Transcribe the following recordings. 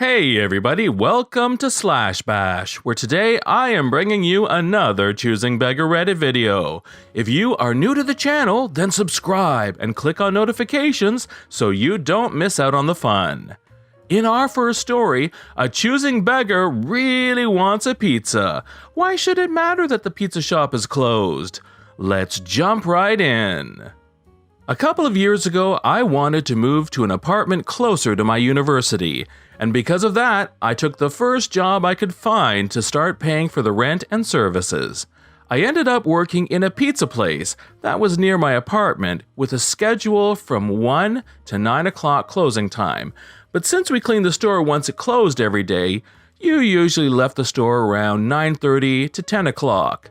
Hey everybody, welcome to Slash Bash, where today I am bringing you another Choosing Beggar Reddit video. If you are new to the channel, then subscribe and click on notifications so you don't miss out on the fun. In our first story, a choosing beggar really wants a pizza. Why should it matter that the pizza shop is closed? Let's jump right in. A couple of years ago, I wanted to move to an apartment closer to my university, and because of that, I took the first job I could find to start paying for the rent and services. I ended up working in a pizza place that was near my apartment with a schedule from 1 to 9 o'clock closing time, but since we cleaned the store once it closed every day, you usually left the store around 9:30 to 10 o'clock.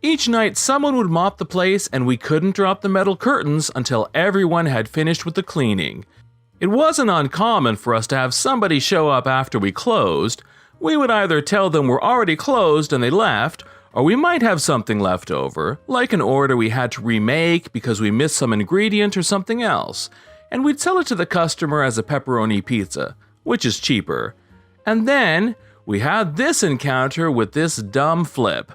Each night, someone would mop the place and we couldn't drop the metal curtains until everyone had finished with the cleaning. It wasn't uncommon for us to have somebody show up after we closed. We would either tell them we're already closed and they left, or we might have something left over, like an order we had to remake because we missed some ingredient or something else, and we'd sell it to the customer as a pepperoni pizza, which is cheaper. And then, we had this encounter with this dumb flip.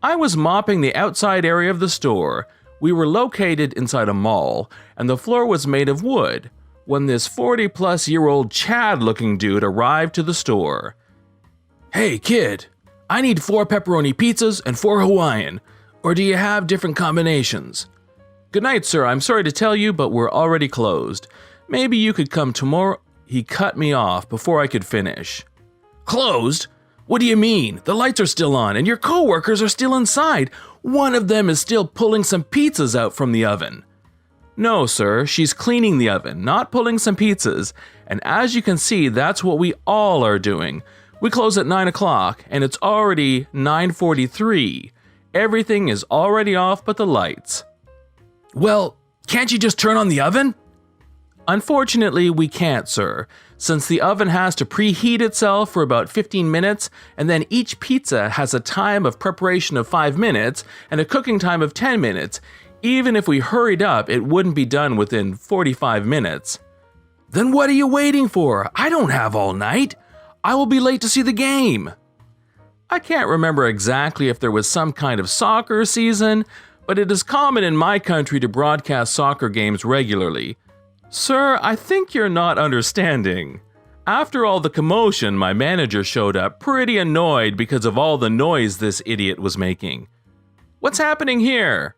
I was mopping the outside area of the store. We were located inside a mall, and the floor was made of wood, when this 40-plus-year-old Chad-looking dude arrived to the store. "Hey, kid, I need 4 pepperoni pizzas and 4 Hawaiian, or do you have different combinations?" "Good night, sir. I'm sorry to tell you, but we're already closed. Maybe you could come tomorrow." He cut me off before I could finish. "Closed? What do you mean? The lights are still on and your coworkers are still inside. One of them is still pulling some pizzas out from the oven." "No, sir, she's cleaning the oven, not pulling some pizzas. And as you can see, that's what we all are doing. We close at 9 o'clock and it's already 9:43. Everything is already off but the lights." "Well, can't you just turn on the oven?" "Unfortunately, we can't, sir, since the oven has to preheat itself for about 15 minutes, and then each pizza has a time of preparation of 5 minutes and a cooking time of 10 minutes. Even if we hurried up, it wouldn't be done within 45 minutes. "Then what are you waiting for? I don't have all night. I will be late to see the game." I can't remember exactly if there was some kind of soccer season, but it is common in my country to broadcast soccer games regularly. "Sir, I think you're not understanding." After all the commotion, my manager showed up pretty annoyed because of all the noise this idiot was making. "What's happening here?"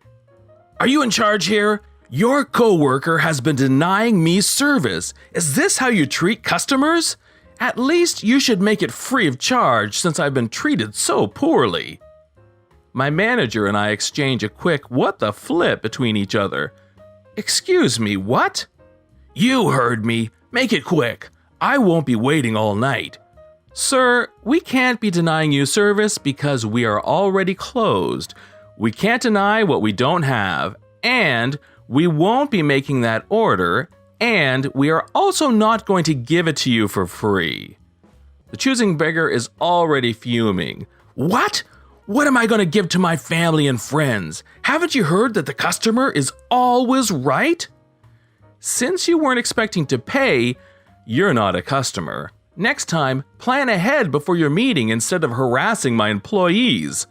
"Are you in charge here? Your coworker has been denying me service. Is this how you treat customers? At least you should make it free of charge since I've been treated so poorly." My manager and I exchange a quick "what the flip" between each other. "Excuse me, what?" "You heard me. Make it quick. I won't be waiting all night." "Sir, we can't be denying you service because we are already closed. We can't deny what we don't have, and we won't be making that order, and we are also not going to give it to you for free." The choosing beggar is already fuming. "What? What am I going to give to my family and friends? Haven't you heard that the customer is always right?" Since you weren't expecting to pay, you're not a customer. Next time, plan ahead before your meeting instead of harassing my employees.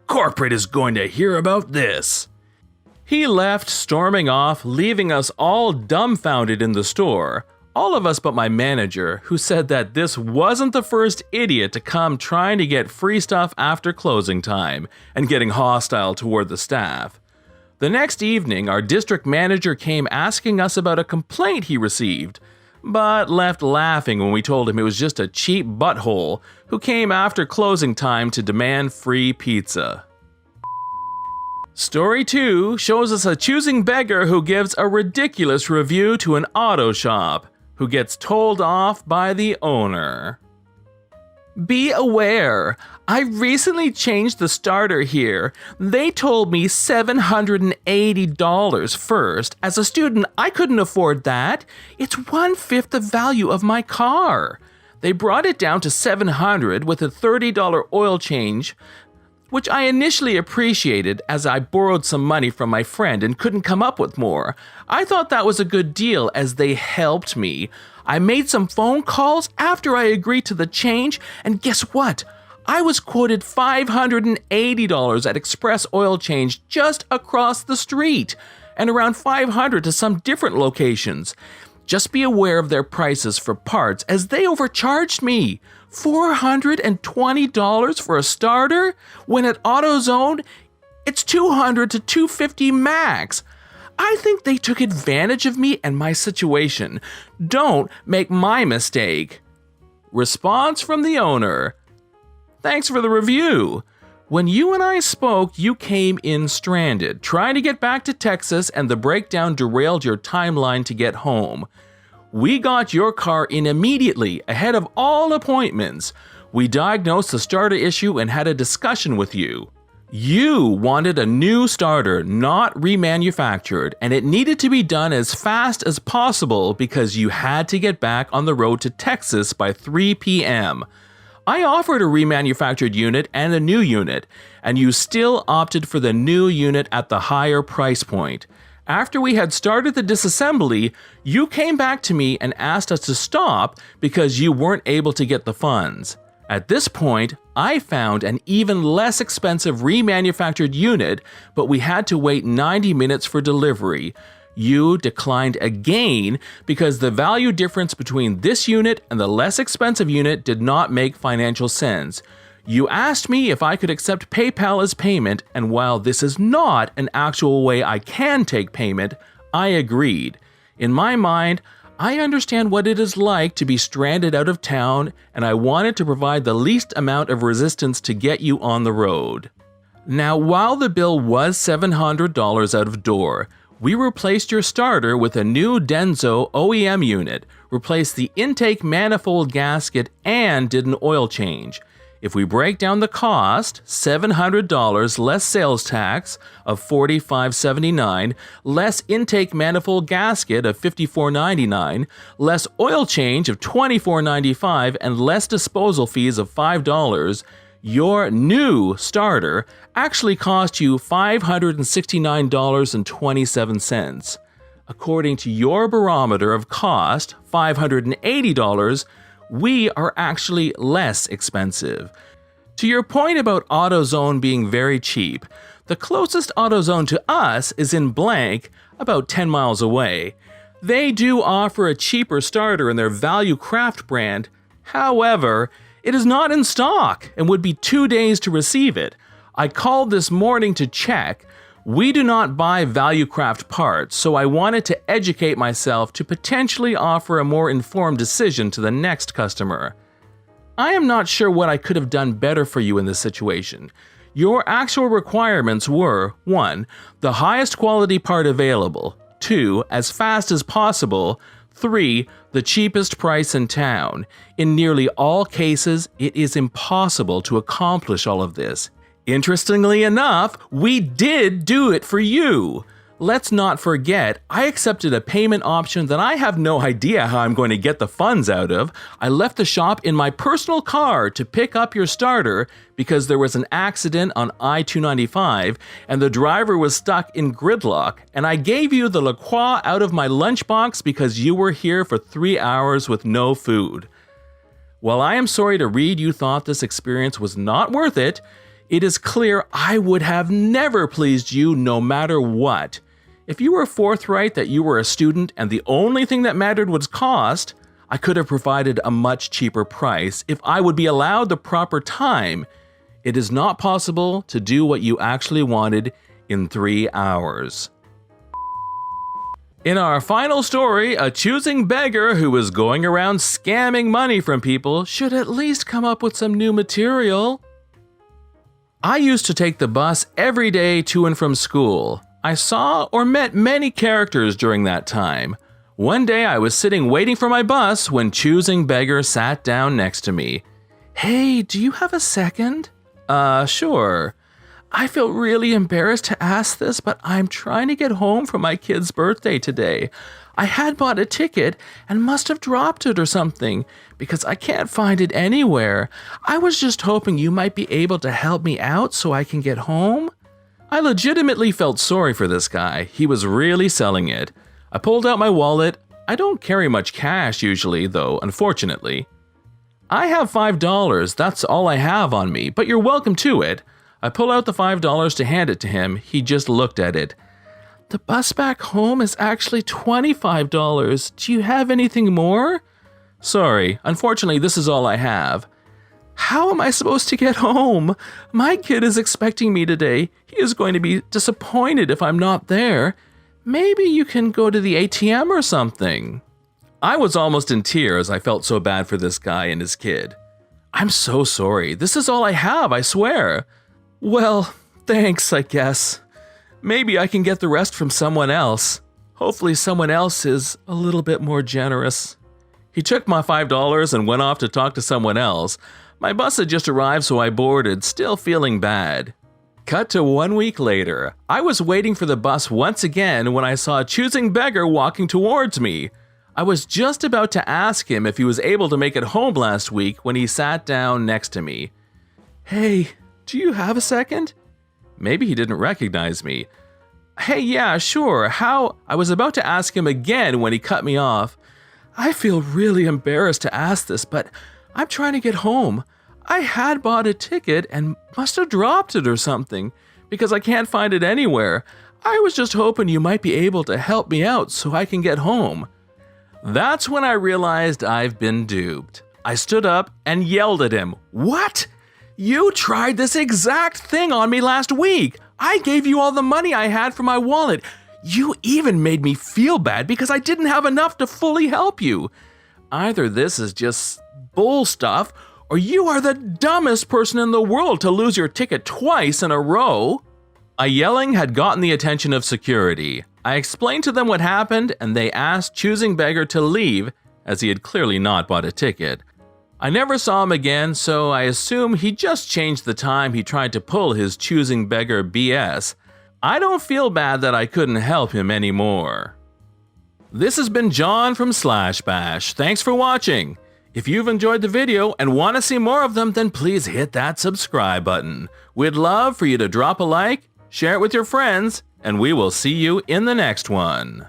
"Corporate is going to hear about this." He left, storming off, leaving us all dumbfounded in the store. All of us but my manager, who said that this wasn't the first idiot to come trying to get free stuff after closing time and getting hostile toward the staff. The next evening, our district manager came asking us about a complaint he received, but left laughing when we told him it was just a cheap butthole who came after closing time to demand free pizza. Story 2 shows us a choosing beggar who gives a ridiculous review to an auto shop, who gets told off by the owner. "Be aware, I recently changed the starter here. They told me $780 first. As a student, I couldn't afford that. It's 1/5 the value of my car. They brought it down to $700 with a $30 oil change, which I initially appreciated as I borrowed some money from my friend and couldn't come up with more. I thought that was a good deal as they helped me. I made some phone calls after I agreed to the change, and guess what? I was quoted $580 at Express Oil Change just across the street, and around $500 to some different locations. Just be aware of their prices for parts, as they overcharged me. $420 for a starter, when at AutoZone, it's $200 to $250 max. I think they took advantage of me and my situation. Don't make my mistake. Response from the owner. Thanks for the review. When you and I spoke, you came in stranded, trying to get back to Texas, and the breakdown derailed your timeline to get home. We got your car in immediately, ahead of all appointments. We diagnosed the starter issue and had a discussion with you. You wanted a new starter, not remanufactured, and it needed to be done as fast as possible because you had to get back on the road to Texas by 3 p.m. I offered a remanufactured unit and a new unit, and you still opted for the new unit at the higher price point. After we had started the disassembly, you came back to me and asked us to stop because you weren't able to get the funds. At this point, I found an even less expensive remanufactured unit, but we had to wait 90 minutes for delivery. You declined again because the value difference between this unit and the less expensive unit did not make financial sense. You asked me if I could accept PayPal as payment, and while this is not an actual way I can take payment, I agreed. In my mind, I understand what it is like to be stranded out of town, and I wanted to provide the least amount of resistance to get you on the road. Now, while the bill was $700 out of door, we replaced your starter with a new Denso OEM unit, replaced the intake manifold gasket, and did an oil change. If we break down the cost, $700 less sales tax of $45.79, less intake manifold gasket of $54.99, less oil change of $24.95, and less disposal fees of $5, your new starter actually cost you $569.27. According to your barometer of cost, $580, we are actually less expensive. To your point about AutoZone being very cheap, the closest AutoZone to us is in blank, about 10 miles away. They do offer a cheaper starter in their Value Craft brand. However, it is not in stock and would be 2 days to receive it. I called this morning to check. We do not buy Value Craft parts, so I wanted to educate myself to potentially offer a more informed decision to the next customer. I am not sure what I could have done better for you in this situation. Your actual requirements were 1. The highest quality part available, 2. As fast as possible, 3. The cheapest price in town. In nearly all cases, it is impossible to accomplish all of this. Interestingly enough, we did do it for you. Let's not forget, I accepted a payment option that I have no idea how I'm going to get the funds out of. I left the shop in my personal car to pick up your starter because there was an accident on I-295 and the driver was stuck in gridlock, and I gave you the La Croix out of my lunchbox because you were here for 3 hours with no food. While I am sorry to read you thought this experience was not worth it, it is clear I would have never pleased you no matter what. If you were forthright that you were a student and the only thing that mattered was cost, I could have provided a much cheaper price if I would be allowed the proper time. It is not possible to do what you actually wanted in 3 hours. In our final story, a choosing beggar who is going around scamming money from people should at least come up with some new material. I used to take the bus every day to and from school. I saw or met many characters during that time. One day I was sitting waiting for my bus when Choosing Beggar sat down next to me. "Hey, do you have a second?" Sure. "I feel really embarrassed to ask this, but I'm trying to get home for my kid's birthday today. I had bought a ticket and must have dropped it or something because I can't find it anywhere. I was just hoping you might be able to help me out so I can get home." I legitimately felt sorry for this guy. He was really selling it. I pulled out my wallet. I don't carry much cash usually, though, unfortunately. I have $5, that's all I have on me, but you're welcome to it. I pull out the $5 to hand it to him. He just looked at it. The bus back home is actually $25. Do you have anything more? Sorry, unfortunately this is all I have. How am I supposed to get home? My kid is expecting me today. He is going to be disappointed if I'm not there. Maybe you can go to the ATM or something. I was almost in tears. I felt so bad for this guy and his kid. I'm so sorry. This is all I have, I swear. Well, thanks, I guess. Maybe I can get the rest from someone else. Hopefully someone else is a little bit more generous. He took my $5 and went off to talk to someone else. My bus had just arrived, so I boarded, still feeling bad. Cut to 1 week later. I was waiting for the bus once again when I saw a choosing beggar walking towards me. I was just about to ask him if he was able to make it home last week when he sat down next to me. Hey, do you have a second? Maybe he didn't recognize me. Hey, yeah, sure, how? I was about to ask him again when he cut me off. I feel really embarrassed to ask this, but I'm trying to get home. I had bought a ticket and must have dropped it or something because I can't find it anywhere. I was just hoping you might be able to help me out so I can get home. That's when I realized I've been duped. I stood up and yelled at him. What? You tried this exact thing on me last week. I gave you all the money I had for my wallet. You even made me feel bad because I didn't have enough to fully help you. Either this is just bull stuff, or you are the dumbest person in the world to lose your ticket twice in a row. A yelling had gotten the attention of security. I explained to them what happened, and they asked Choosing Beggar to leave, as he had clearly not bought a ticket. I never saw him again, so I assume he just changed the time he tried to pull his Choosing Beggar BS. I don't feel bad that I couldn't help him anymore. This has been John from Slash Bash. Thanks for watching. If you've enjoyed the video and want to see more of them, then please hit that subscribe button. We'd love for you to drop a like, share it with your friends, and we will see you in the next one.